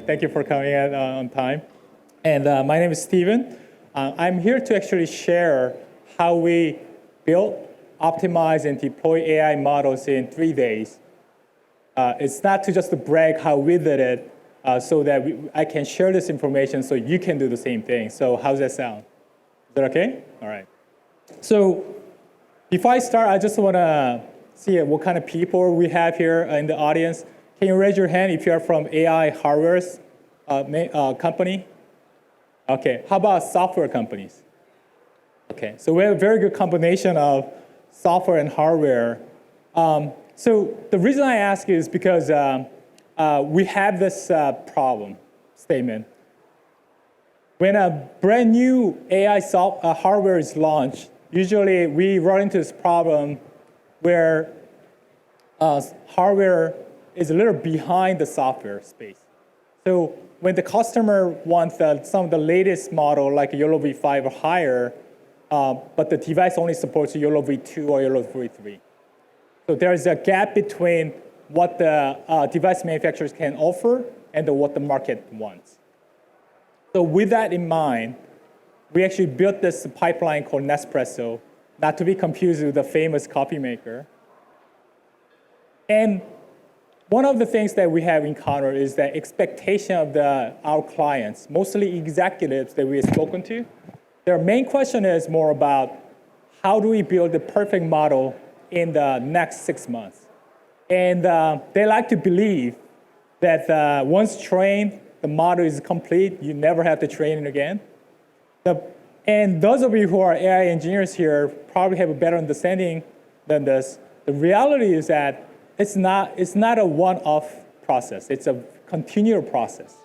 Thank you for coming in on time. And my name is Steven. I'm here to actually share how we build, optimize, and deploy AI models in 3 days. It's not to just brag how we did it, so that I can share this information so you can do the same thing. So how's that sound? Is that okay? All right. So before I start, I just want to see what kind of people we have here in the audience. Can you raise your hand if you are from AI hardware company? Okay, how about software companies? Okay, so we have a very good combination of software and hardware. So the reason I ask is because we have this problem statement. When a brand new AI hardware is launched, usually we run into this problem where hardware is a little behind the software space. So when the customer wants some of the latest model, like YOLO v5 or higher, but the device only supports YOLO v2 or YOLO v3. So there's a gap between what the device manufacturers can offer and what the market wants. So with that in mind, we actually built this pipeline called NetsPresso, not to be confused with the famous coffee maker. And one of the things that we have encountered is the expectation of our clients, mostly executives that we have spoken to. Their main question is more about how do we build the perfect model in the next 6 months. And they like to believe that once trained, the model is complete, you never have to train it again. And those of you who are AI engineers here probably have a better understanding than this. The reality is that it's not a one-off process. It's a continual process.